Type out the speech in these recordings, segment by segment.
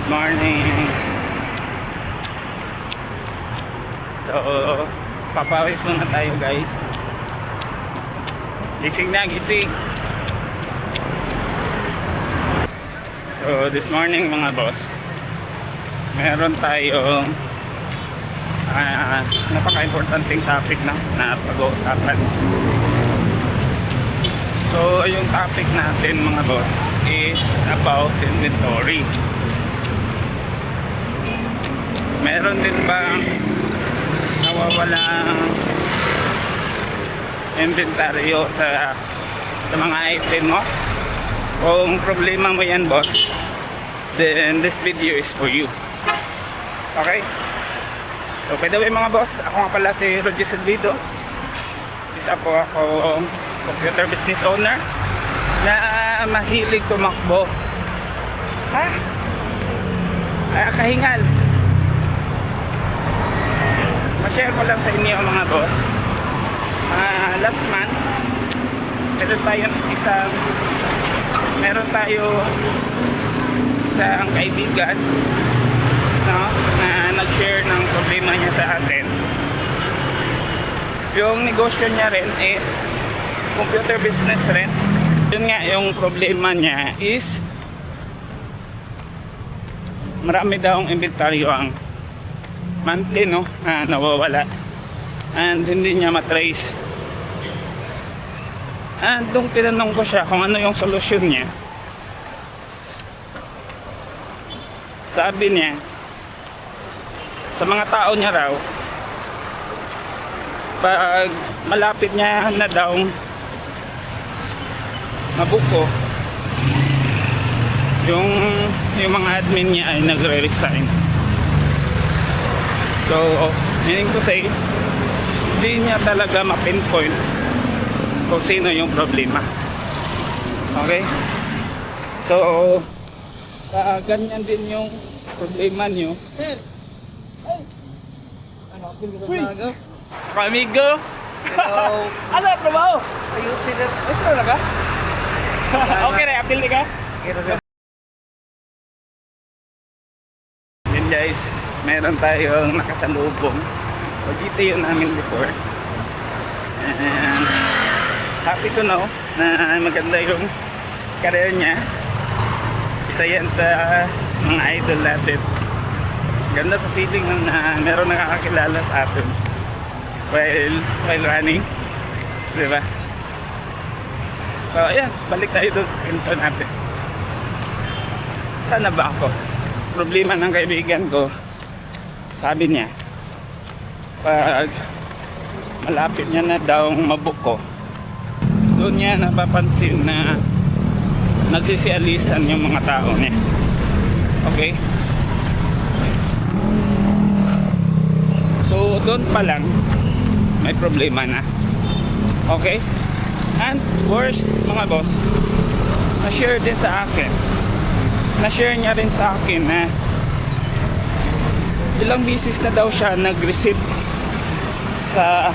good morning. So, papawis muna tayo guys. Gising na, gising. So, this morning mga boss, meron tayong napaka-importanting topic na pag-uusapan. So, yung topic natin mga boss is about inventory. Meron din ba nawawalang inventaryo sa mga item mo? Kung problema mo yan boss, then this video is for you. Okay? So by the way mga boss, ako nga pala si Roger Silvido. Isa po ako computer business owner na mahilig tumakbo. Kahingal. Ma-share ko lang sa inyo mga boss. Last month meron tayo isang kaibigan, no, na nag-share ng problema niya sa atin. Yung negosyo niya rin is computer business rin. Yun nga, yung problema niya is marami daw ang inventaryo ang monthly, no, na nawawala and hindi niya matrace. And nung tinanong ko siya kung ano yung solusyon niya, sabi niya sa mga tao niya raw, pag malapit niya na daw mabuko, yung mga admin niya ay nagre-resign. So meaning to say, hindi niya talaga ma-pinpoint kung sino yung problema. Okay? So ganyan din yung problema nyo. Sir! Ay! Ano? Amigo? Amigo? Hello! Ano ang trabaho? Ayusin sir. Ito na ka? Okay na, apil ka? Yun guys, meron tayong nakasalubong. Pagkita yun namin before. And happy to know na maganda yung career niya. Isa yan sa mga idol natin. Ganda sa feeling na meron nakakakilala sa atin while running, diba? So ayan, balik tayo doon sa kwento natin. Sana ba ako? Problema ng kaibigan ko, sabi niya, pag malapit niya na daw mabuko, doon niya napapansin na nagsisialisan yung mga tao niya. Okay? So doon pa lang may problema na. Okay? And worst mga boss, na-share din sa akin, na-share niya rin sa akin na ilang beses na daw siya nag-receive sa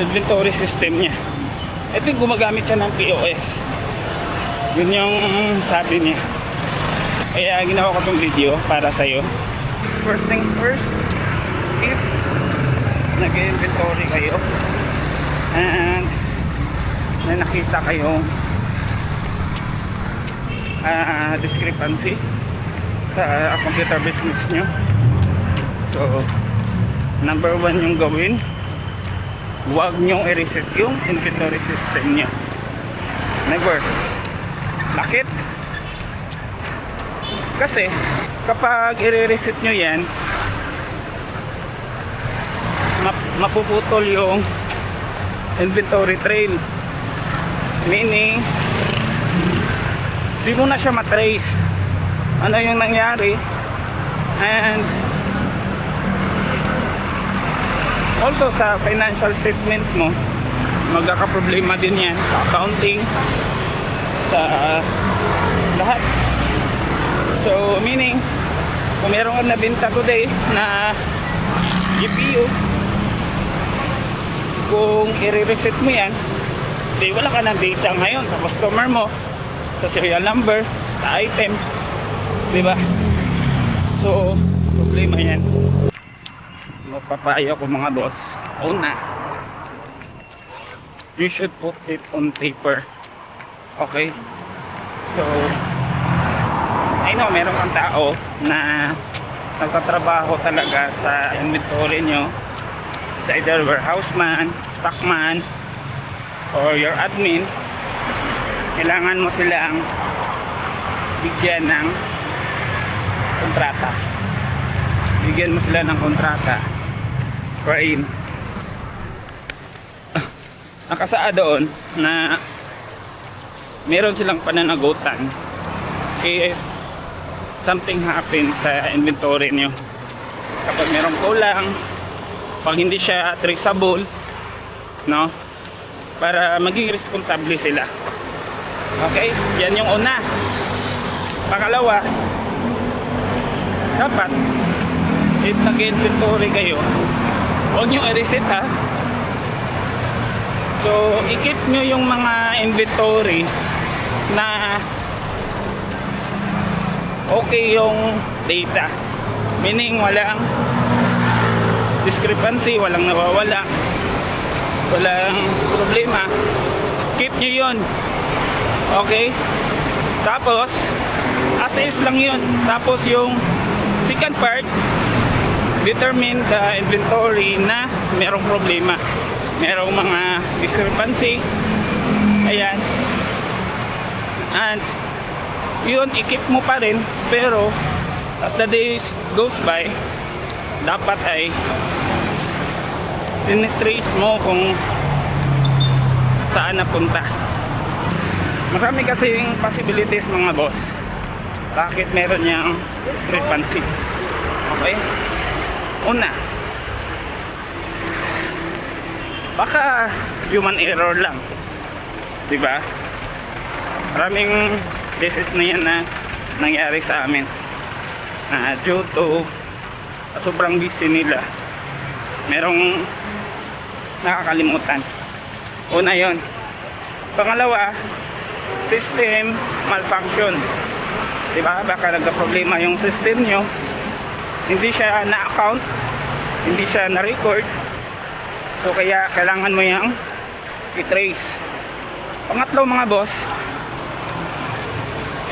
inventory system niya. Ito yung gumagamit siya ng POS. Yun yung sabi niya. Kaya ginawa ko itong video para sa'yo. First things first, if nag-inventory kayo and may nakita kayong discrepancy sa computer business nyo, so number one yung gawin, huwag nyong i-reset yung inventory system nyo. Never. Bakit? Kasi kapag i-reset nyo yan, mapuputol yung inventory trail. Meaning di mo na siya matrace ano yung nangyari, and also sa financial statements mo magkakaproblema din yan sa accounting, sa lahat. So meaning kung meron ka nabenta today na GPU, kung i-reset mo yan, di wala ka ng data ngayon sa customer mo, sa serial number, sa item, di ba? So, problema yan. Mapapayo ko mga boss. Una, you should put it on paper. Okay? So, I know, meron kang tao na nagtatrabaho talaga sa inventory nyo. It's either warehouse man, stockman, or your admin. Kailangan mo silang bigyan ng kontrata. Bigyan mo sila ng kontrata. Wherein nakasaad doon na meron silang pananagutan if something happens sa inventory nyo. Kapag merong kulang, pag hindi siya traceable, no? Para maging responsable sila. Okay? Yan yung una. Pangalawa, dapat if nag-inventory kayo, huwag nyo i-reset ha. So, i-keep nyo yung mga inventory na okay yung data. Meaning, walang discrepancy, walang nawawala, walang problema. Keep nyo yun. Okay? Tapos, as is lang yun. Tapos, yung second part, determine the inventory na merong problema, merong mga discrepancy. Ayan. And yun, i-keep mo pa rin, pero as the days goes by, dapat ay tinitrace mo kung saan napunta. Marami kasing possibilities mga boss bakit meron niyang discrepancy. Okay? Una, baka human error lang, diba? Maraming cases na yan na nangyari sa amin due to sobrang busy nila, merong nakakalimutan. Una yon. Pangalawa, system malfunction, diba? Baka nagka-problema yung system nyo, hindi siya na-account, hindi siya na-record, so kaya kailangan mo yung i-trace. Pangatlo mga boss,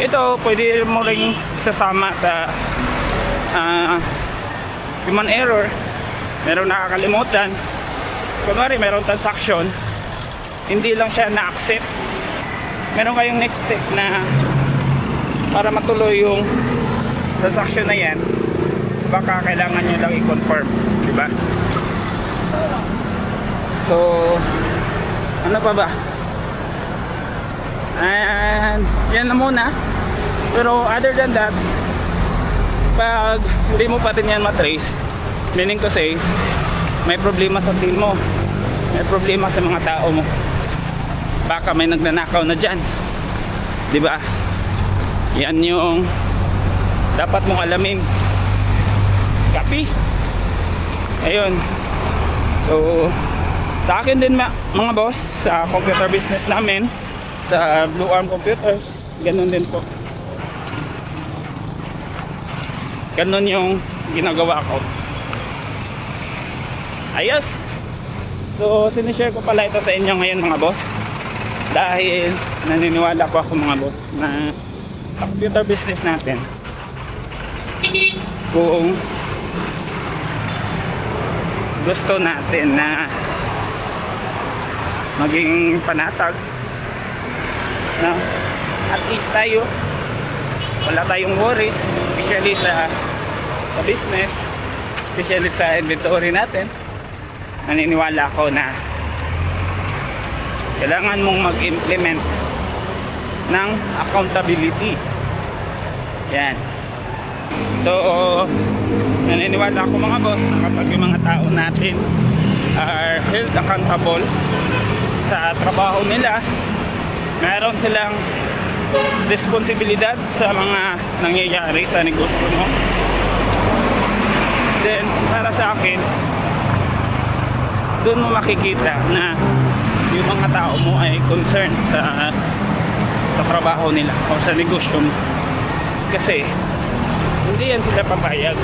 ito pwede mo ring isasama sa human error. Merong nakakalimutan, kunwari merong transaction, hindi lang siya na-accept, meron kayong next step na para matuloy yung transaction na yan, baka kailangan nyo lang i-confirm, diba? So, ano pa ba? And yan na muna. Pero other than that, pag hindi mo pa rin yan matrace, meaning to say, may problema sa team mo, may problema sa mga tao mo, baka may nagnanakaw na dyan, diba? Yan yung dapat mong alamin. Copy. Ayun. So, sa akin din mga boss, sa computer business namin, sa Blue Arm Computers, ganun din po. Ganun yung ginagawa ko. Ayos. So, sinishare ko pala ito sa inyo ngayon mga boss, dahil naniniwala ko ako mga boss na sa computer business natin, kung gusto natin na maging panatag, na at least tayo wala tayong worries, especially sa business, especially sa inventory natin, naniniwala ko na kailangan mong mag-implement ng accountability. Yan. So, naniniwala ako mga boss na kapag yung mga tao natin are held accountable sa trabaho nila, meron silang responsibilidad sa mga nangyayari sa negosyo mo, then para sa akin, doon mo makikita na yung mga tao mo ay concerned sa trabaho nila o sa negosyo mo. Kasi hindi yan sila papayag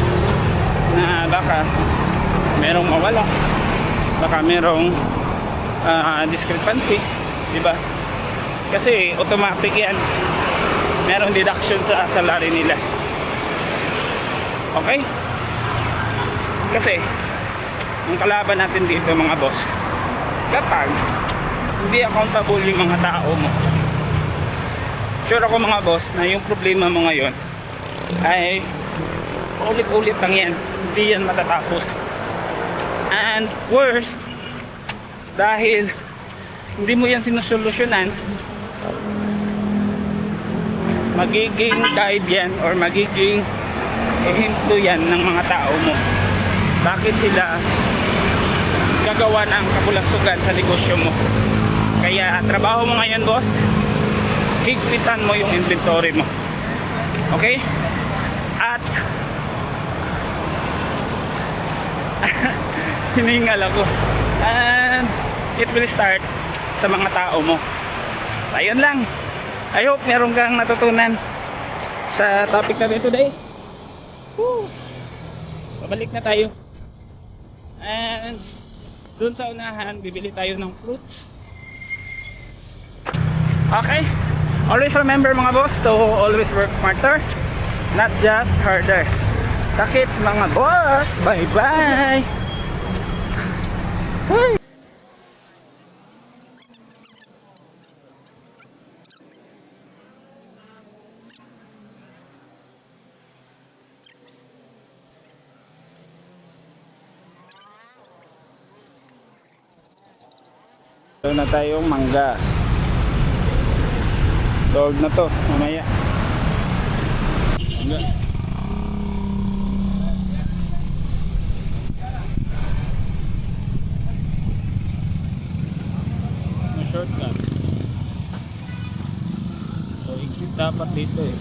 na baka merong mawala, baka merong discrepancy, di ba? Kasi automatic yan, merong deduction sa salary nila. Okay? Kasi ang kalaban natin dito mga boss, kapag hindi accountable yung mga tao mo, sure ako mga boss na yung problema mo ngayon ay ulit-ulit lang yan, hindi yan matatapos. And worst, dahil hindi mo yan sinusolusyonan, magiging guide yan or magiging ehemplo yan ng mga tao mo. Bakit sila gagawa ng kabulastugan sa negosyo mo? Kaya trabaho mo ngayon boss, higpitan mo yung inventory mo. Okay? At hiningal ako. And it will start sa mga tao mo. Ayun lang. I hope meron kang natutunan sa topic natin today. Woo! Babalik na tayo. And dun sa unahan, bibili tayo ng fruits. Okay? Always remember mga boss to always work smarter, not just harder. Takits mga boss. Bye bye. Ito na tayong mangga. Sold na to mamaya. Mangga. Na shortcut. So exit dapat dito eh.